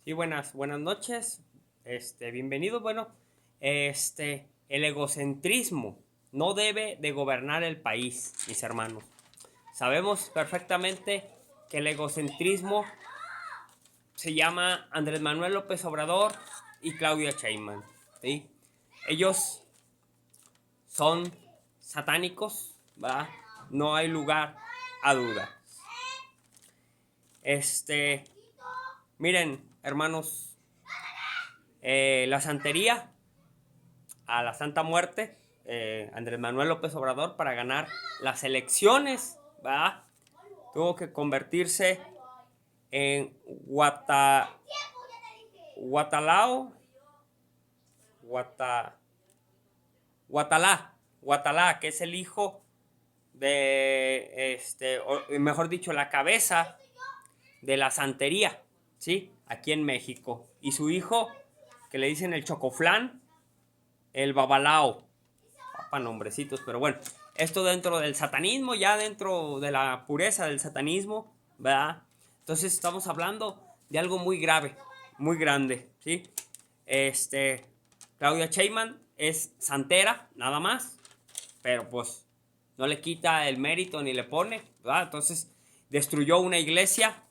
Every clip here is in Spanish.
Sí, buenas noches. Bienvenido. Bueno, el egocentrismo no debe de gobernar el país, mis hermanos. Sabemos perfectamente que el egocentrismo se llama Andrés Manuel López Obrador y Claudia Sheinbaum, ¿sí? Ellos son satánicos, ¿va? No hay lugar a duda. Miren, hermanos, la santería a la Santa Muerte, Andrés Manuel López Obrador, para ganar las elecciones, ¿va? Tuvo que convertirse en Guatalao, Guata, Guatalá, que es el hijo de, mejor dicho, la cabeza de la santería, ¿sí? Aquí en México. Y su hijo, que le dicen el Chocoflán, el Babalao. Para nombrecitos, pero bueno, esto dentro del satanismo, ya dentro de la pureza del satanismo, ¿verdad? Entonces estamos hablando de algo muy grave, muy grande, ¿sí? Claudia Sheinbaum es santera, nada más, pero pues no le quita el mérito ni le pone, ¿verdad? Entonces destruyó una iglesia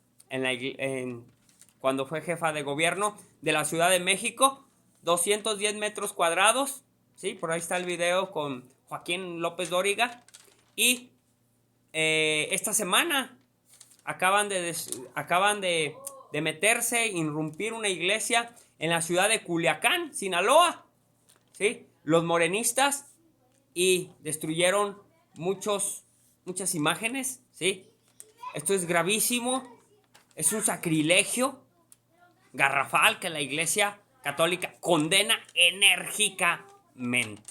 cuando fue jefa de gobierno de la Ciudad de México, 210 metros cuadrados, ¿sí? Por ahí está el video con Joaquín López Dóriga. Y esta semana acaban de meterse, irrumpir una iglesia en la ciudad de Culiacán, Sinaloa, ¿sí? Los morenistas, y destruyeron muchas imágenes, ¿sí? Esto es gravísimo, es un sacrilegio garrafal que la Iglesia Católica condena enérgicamente,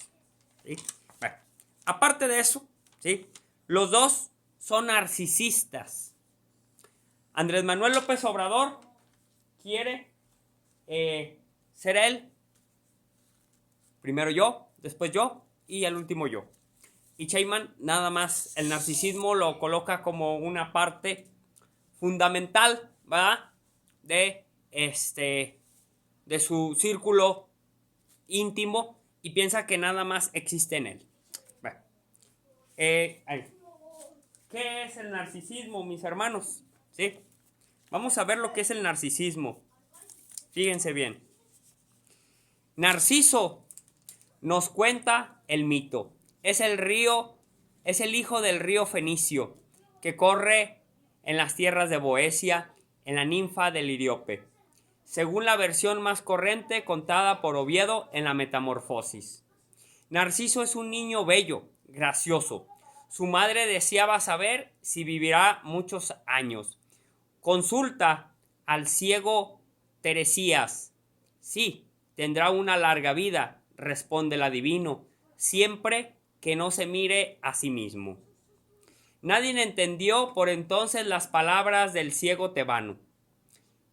¿sí? Bueno, aparte de eso, ¿sí? Los dos son narcisistas. Andrés Manuel López Obrador quiere ser él, primero yo, después yo y al último yo. Y Sheinbaum nada más el narcisismo lo coloca como una parte fundamental, ¿verdad? De su círculo íntimo, y piensa que nada más existe en él. Bueno, ¿qué es el narcisismo, mis hermanos? ¿Sí? Vamos a ver lo que es el narcisismo. Fíjense bien. Narciso nos cuenta el mito. Es el río, es el hijo del río Fenicio, que corre en las tierras de Boecia, en la ninfa del Iriope, según la versión más corriente contada por Oviedo en la Metamorfosis. Narciso es un niño bello, gracioso. Su madre deseaba saber si vivirá muchos años. Consulta al ciego Teresías. Sí, tendrá una larga vida, responde el adivino, siempre que no se mire a sí mismo. Nadie entendió por entonces las palabras del ciego tebano,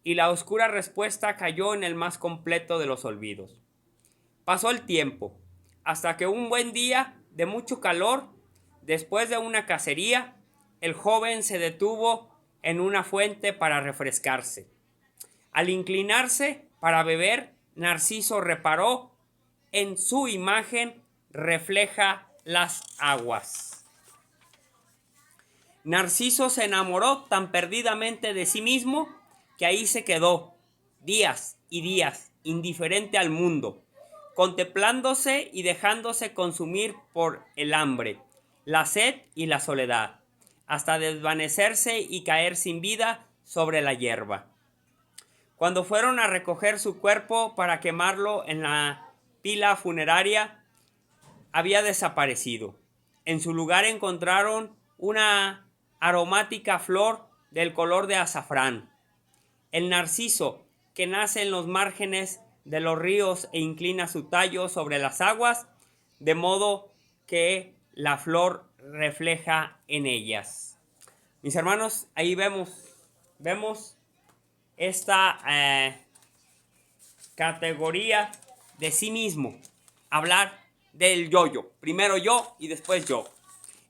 y la oscura respuesta cayó en el más completo de los olvidos. Pasó el tiempo, hasta que un buen día de mucho calor, después de una cacería, el joven se detuvo en una fuente para refrescarse. Al inclinarse para beber, Narciso reparó en su imagen refleja las aguas. Narciso se enamoró tan perdidamente de sí mismo que ahí se quedó, días y días, indiferente al mundo, contemplándose y dejándose consumir por el hambre, la sed y la soledad, hasta desvanecerse y caer sin vida sobre la hierba. Cuando fueron a recoger su cuerpo para quemarlo en la pila funeraria, había desaparecido. En su lugar encontraron una aromática flor del color de azafrán. El narciso, que nace en los márgenes de los ríos e inclina su tallo sobre las aguas, de modo que la flor refleja en ellas. Mis hermanos, ahí vemos esta categoría de sí mismo. Hablar del yo. Primero yo y después yo.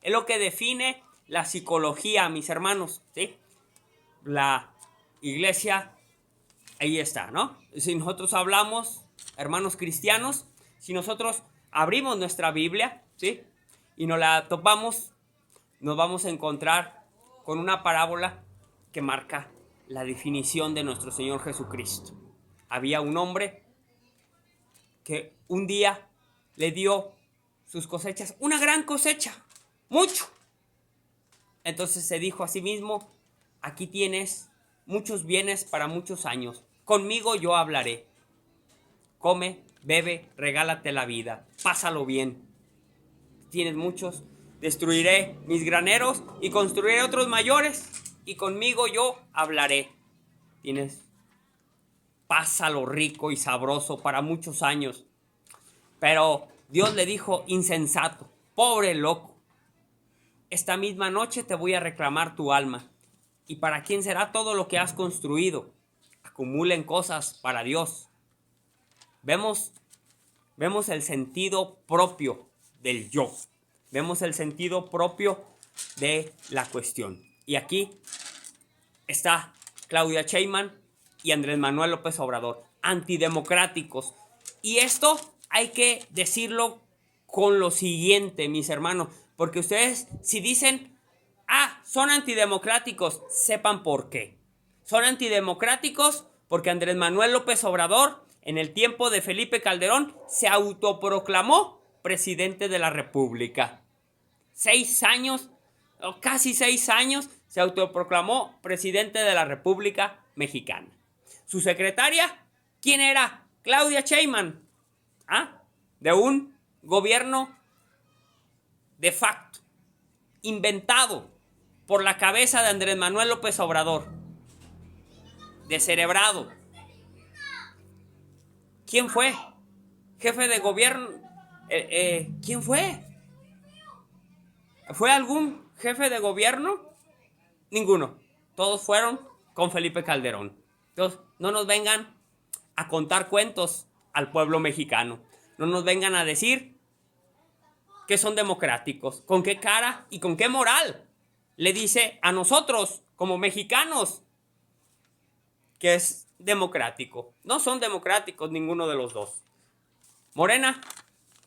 Es lo que define la psicología, mis hermanos, ¿sí? La Iglesia Ahí está, ¿no? Si nosotros hablamos, hermanos cristianos, si nosotros abrimos nuestra Biblia, ¿sí? Y nos la topamos, nos vamos a encontrar con una parábola que marca la definición de nuestro Señor Jesucristo. Había un hombre que un día le dio sus cosechas, una gran cosecha, mucho. Entonces se dijo a sí mismo, aquí tienes muchos bienes para muchos años, conmigo yo hablaré. Come, bebe, regálate la vida, pásalo bien. Tienes muchos, destruiré mis graneros y construiré otros mayores, y conmigo yo hablaré. Tienes, pásalo rico y sabroso para muchos años. Pero Dios le dijo, insensato, pobre loco, esta misma noche te voy a reclamar tu alma. ¿Y para quién será todo lo que has construido? Acumulen cosas para Dios. Vemos el sentido propio del yo. Vemos el sentido propio de la cuestión. Y aquí está Claudia Sheinbaum y Andrés Manuel López Obrador, antidemocráticos. Y esto hay que decirlo con lo siguiente, mis hermanos, porque ustedes si dicen, son antidemocráticos, sepan por qué. Son antidemocráticos porque Andrés Manuel López Obrador, en el tiempo de Felipe Calderón, se autoproclamó presidente de la República. 6 años, o casi 6 años, se autoproclamó presidente de la República Mexicana. Su secretaria, ¿quién era? Claudia Sheinbaum. De un gobierno de facto, inventado por la cabeza de Andrés Manuel López Obrador, descerebrado. ¿Quién fue? Jefe de gobierno. ¿Quién fue? ¿Fue algún jefe de gobierno? Ninguno. Todos fueron con Felipe Calderón. Entonces, no nos vengan a contar cuentos al pueblo mexicano. No nos vengan a decir que son democráticos. ¿Con qué cara y con qué moral le dice a nosotros, como mexicanos, que es democrático? No son democráticos ninguno de los dos. Morena,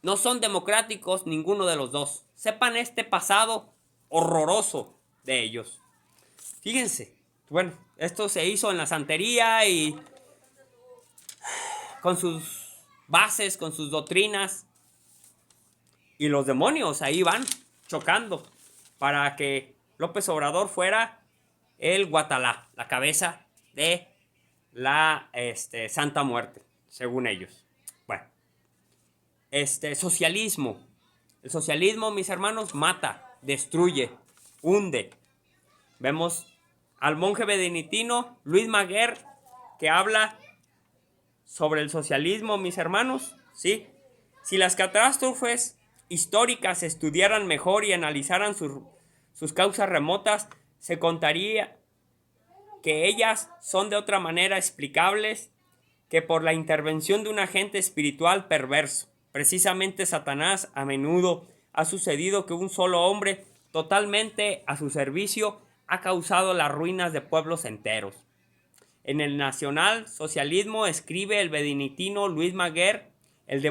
no son democráticos ninguno de los dos. Sepan este pasado horroroso de ellos. Fíjense, bueno, esto se hizo en la santería y con sus bases, con sus doctrinas. Y los demonios ahí van chocando para que López Obrador fuera el Guatalá, la cabeza de la Santa Muerte, según ellos. Bueno, socialismo. El socialismo, mis hermanos, mata, destruye, hunde. Vemos al monje benedictino Luis Maguer, que habla sobre el socialismo, mis hermanos, ¿sí? Si las catástrofes históricas se estudiaran mejor y analizaran sus causas remotas, se contaría que ellas son de otra manera explicables que por la intervención de un agente espiritual perverso. Precisamente Satanás a menudo ha sucedido que un solo hombre totalmente a su servicio ha causado las ruinas de pueblos enteros. En el nacional socialismo, escribe el benedictino Luis Maguer, el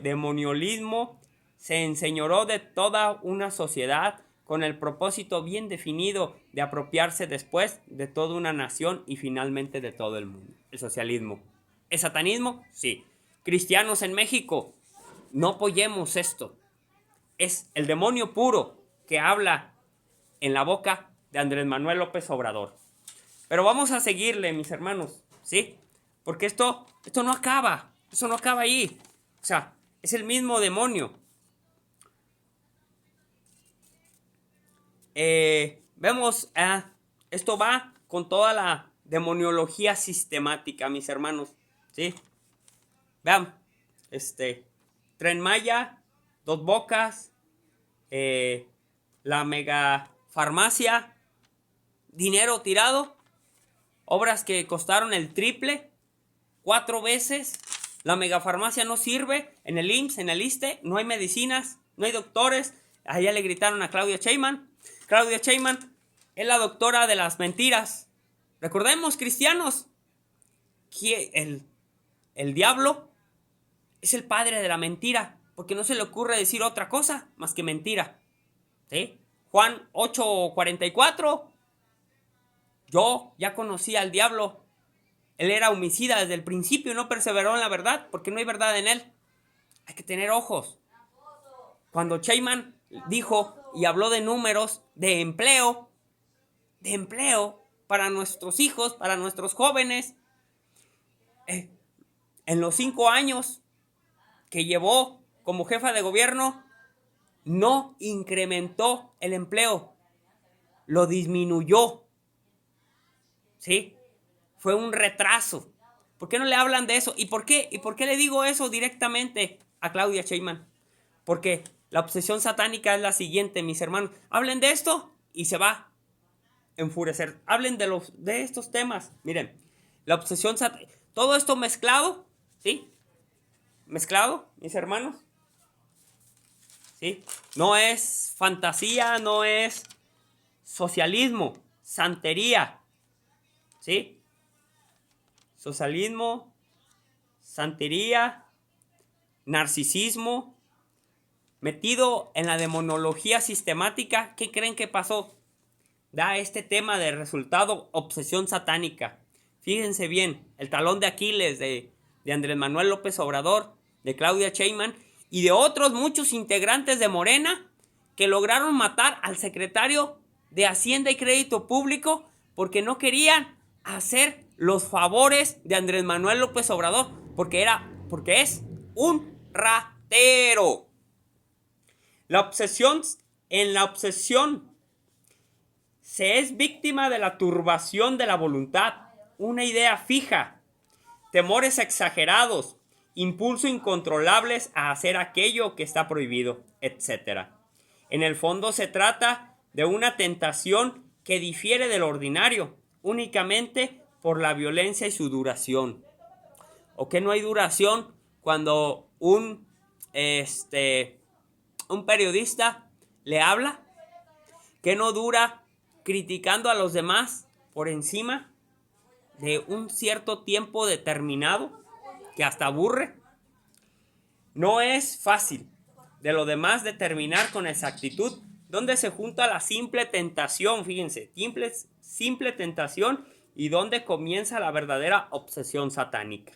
demoniolismo se enseñoró de toda una sociedad con el propósito bien definido de apropiarse después de toda una nación y finalmente de todo el mundo. El socialismo. ¿Es satanismo? Sí. Cristianos en México, no apoyemos esto. Es el demonio puro que habla en la boca de Andrés Manuel López Obrador. Pero vamos a seguirle, mis hermanos, ¿sí? Porque esto no acaba. Eso no acaba ahí. O sea, es el mismo demonio. Vemos, esto va con toda la demoniología sistemática, mis hermanos, ¿sí? Vean, Tren Maya, Dos Bocas, la mega farmacia, dinero tirado, obras que costaron el triple, 4 veces. La megafarmacia no sirve, en el IMSS, en el ISSSTE, no hay medicinas, no hay doctores. Allá le gritaron a Claudia Sheinbaum. Claudia Sheinbaum es la doctora de las mentiras. Recordemos, cristianos, el diablo es el padre de la mentira, porque no se le ocurre decir otra cosa más que mentira. ¿Sí? Juan 8:44. Yo ya conocía al diablo. Él era homicida desde el principio y no perseveró en la verdad, porque no hay verdad en él. Hay que tener ojos. Cuando Sheinman dijo y habló de números de empleo para nuestros hijos, para nuestros jóvenes, en los 5 años que llevó como jefa de gobierno, no incrementó el empleo, lo disminuyó. ¿Sí? Fue un retraso. ¿Por qué no le hablan de eso? ¿Y por qué le digo eso directamente a Claudia Sheinman? Porque la obsesión satánica es la siguiente, mis hermanos. Hablen de esto y se va a enfurecer. Hablen de estos temas. Miren, la obsesión satánica. Todo esto mezclado, ¿sí? Mezclado, mis hermanos. ¿Sí? No es fantasía, no es socialismo, santería. ¿Sí? Socialismo, santería, narcisismo, metido en la demonología sistemática. ¿Qué creen que pasó? Da este tema de resultado obsesión satánica. Fíjense bien, el talón de Aquiles de Andrés Manuel López Obrador, de Claudia Sheinman y de otros muchos integrantes de Morena que lograron matar al secretario de Hacienda y Crédito Público porque no querían hacer los favores de Andrés Manuel López Obrador, porque es un ratero. En la obsesión se es víctima de la turbación de la voluntad, una idea fija, temores exagerados, impulso incontrolables a hacer aquello que está prohibido, etc. En el fondo se trata de una tentación que difiere del ordinario, únicamente por la violencia y su duración. ¿O que no hay duración cuando un periodista le habla? ¿Que no dura criticando a los demás por encima de un cierto tiempo determinado que hasta aburre? No es fácil de lo demás determinar con exactitud dónde se junta la simple tentación, fíjense, simple tentación y dónde comienza la verdadera obsesión satánica.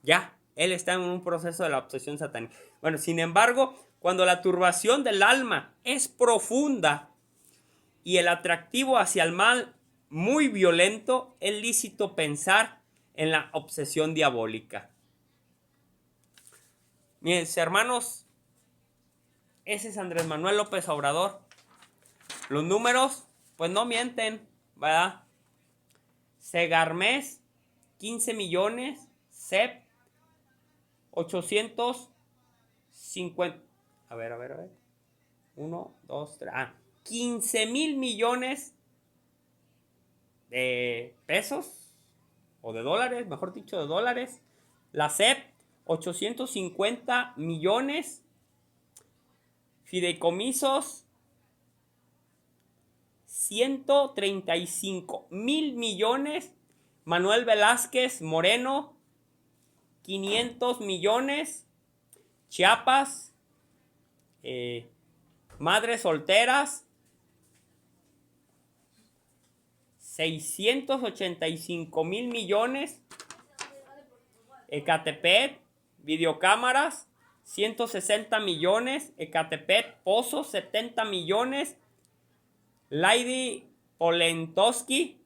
Ya, él está en un proceso de la obsesión satánica. Bueno, sin embargo, cuando la turbación del alma es profunda y el atractivo hacia el mal muy violento, es lícito pensar en la obsesión diabólica. Mis hermanos, ese es Andrés Manuel López Obrador. Los números, pues no mienten, ¿verdad? Segarmex, 15 millones. CEP, 850. A ver. 1, 2, 3. 15,000 millones de pesos. O de dólares, mejor dicho, de dólares. La CEP, 850 millones. Fideicomisos, 135,000 millones. Manuel Velázquez Moreno, 500 millones. Chiapas, madres solteras, 685,000 millones. Ecatepec, videocámaras, 160 millones. Ecatepec, pozos, 70 millones. Lady Polentowski,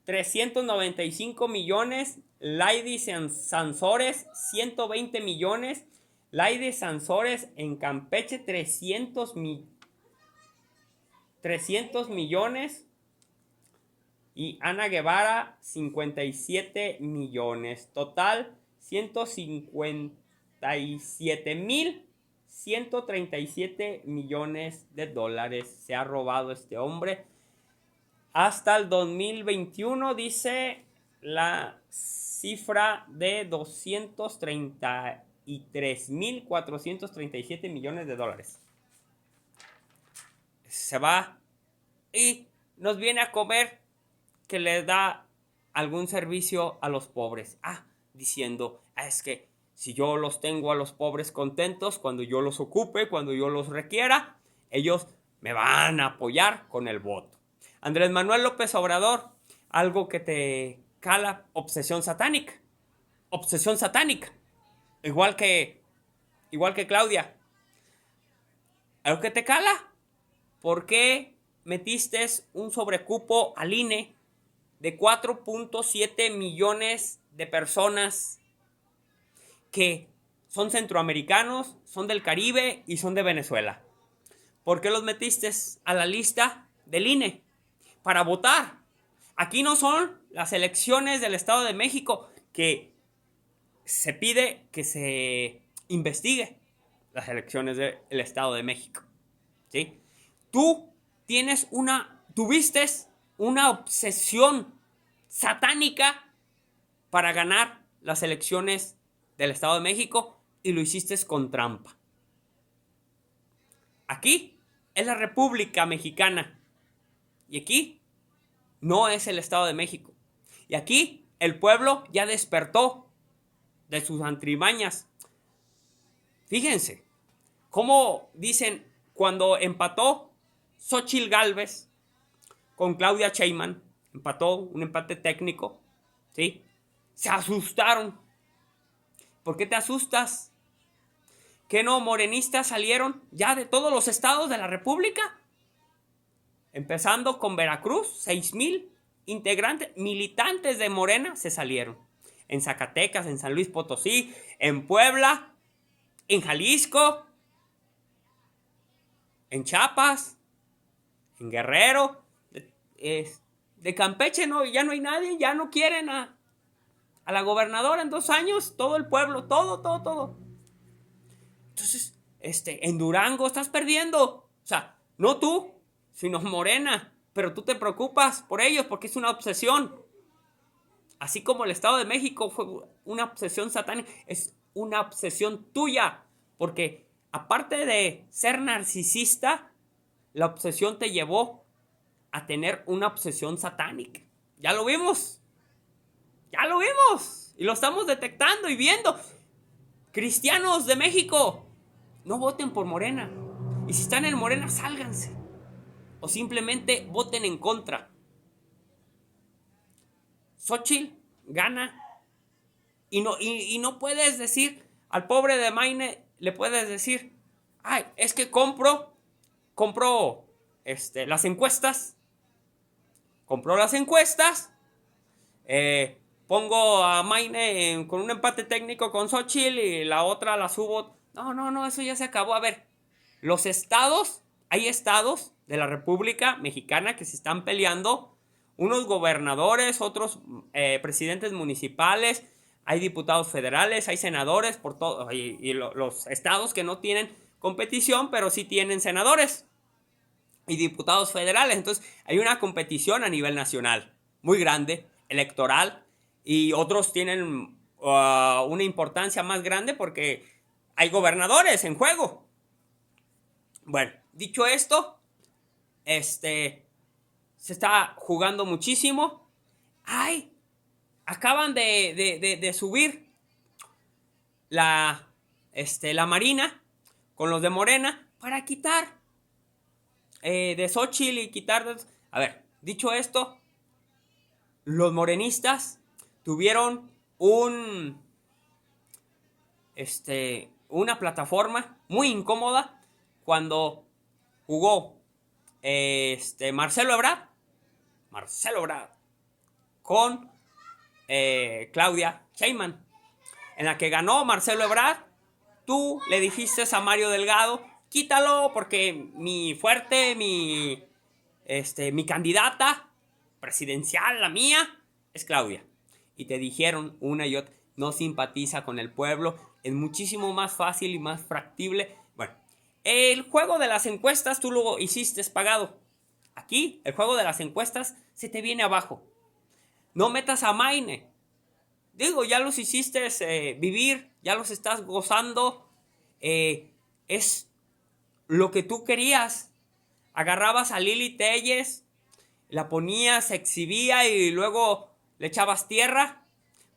395 millones. Lady Sansores, 120 millones. Lady Sansores en Campeche, 300 millones. Y Ana Guevara, 57 millones. Total, 157,137 millones de dólares se ha robado este hombre. Hasta el 2021 dice la cifra de 233,437 millones de dólares. Se va y nos viene a comer que le da algún servicio a los pobres. Diciendo, es que si yo los tengo a los pobres contentos, cuando yo los ocupe, cuando yo los requiera, ellos me van a apoyar con el voto. Andrés Manuel López Obrador, algo que te cala, obsesión satánica. Obsesión satánica. Igual que Claudia. ¿Algo que te cala? ¿Por qué metiste un sobrecupo al INE de 4.7 millones de personas que son centroamericanos, son del Caribe y son de Venezuela? ¿Por qué los metiste a la lista del INE? Para votar. Aquí no son las elecciones del Estado de México, que se pide que se investigue las elecciones del Estado de México. ¿Sí? Tú tuviste una obsesión satánica para ganar las elecciones del Estado de México y lo hiciste con trampa. Aquí es la República Mexicana y aquí no es el Estado de México. Y aquí el pueblo ya despertó de sus antrimañas. Fíjense cómo dicen cuando empató Xóchitl Gálvez con Claudia Sheinbaum, empató un empate técnico, ¿sí? Se asustaron. ¿Por qué te asustas? ¿Qué no morenistas salieron ya de todos los estados de la República? Empezando con Veracruz, 6,000 integrantes, militantes de Morena se salieron. En Zacatecas, en San Luis Potosí, en Puebla, en Jalisco, en Chiapas, en Guerrero, de Campeche ya no hay nadie, ya no quieren a la gobernadora en 2 años, todo el pueblo, todo. Entonces, en Durango estás perdiendo, o sea, no tú, sino Morena, pero tú te preocupas por ellos porque es una obsesión. Así como el Estado de México fue una obsesión satánica, es una obsesión tuya, porque aparte de ser narcisista, la obsesión te llevó a tener una obsesión satánica. Ya lo vimos, y lo estamos detectando y viendo. Cristianos de México, no voten por Morena, y si están en Morena, sálganse, o simplemente voten en contra. Xóchitl gana y no puedes decir al pobre de Maine, le puedes decir, es que compro las encuestas, pongo a Maine con un empate técnico con Xóchitl y la otra la subo. No, eso ya se acabó. A ver, hay estados de la República Mexicana que se están peleando, unos gobernadores, otros presidentes municipales, hay diputados federales, hay senadores por todo, y los estados que no tienen competición, pero sí tienen senadores y diputados federales. Entonces hay una competición a nivel nacional muy grande, electoral, y otros tienen una importancia más grande porque hay gobernadores en juego. Bueno, dicho esto, se está jugando muchísimo. Acaban de subir la Marina con los de Morena para quitar de Xóchitl y quitar. A ver, dicho esto, los morenistas tuvieron una plataforma muy incómoda cuando jugó Marcelo Ebrard con Claudia Sheinbaum, en la que ganó Marcelo Ebrard. Tú le dijiste a Mario Delgado, quítalo porque mi candidata presidencial, la mía, es Claudia. Y te dijeron una y otra, no simpatiza con el pueblo, es muchísimo más fácil y más factible. Bueno, el juego de las encuestas tú lo hiciste pagado. Aquí, el juego de las encuestas se te viene abajo. No metas a Maine. Digo, ya los hiciste vivir, ya los estás gozando. Es lo que tú querías. Agarrabas a Lili Telles, la ponías, se exhibía y luego ¿Le echabas tierra?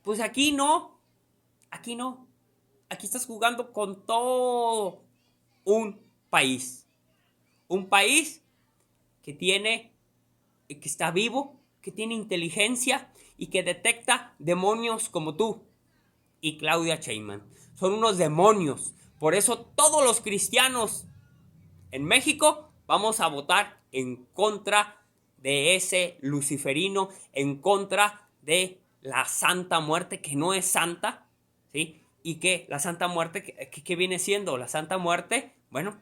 Pues aquí no. Aquí no. Aquí estás jugando con todo un país. Un país que que está vivo, que tiene inteligencia y que detecta demonios como tú y Claudia Sheinbaum. Son unos demonios. Por eso todos los cristianos en México vamos a votar en contra de ese luciferino, en contra de la Santa Muerte, que no es santa, ¿sí? Y que la Santa Muerte, ¿qué viene siendo? La Santa Muerte, bueno,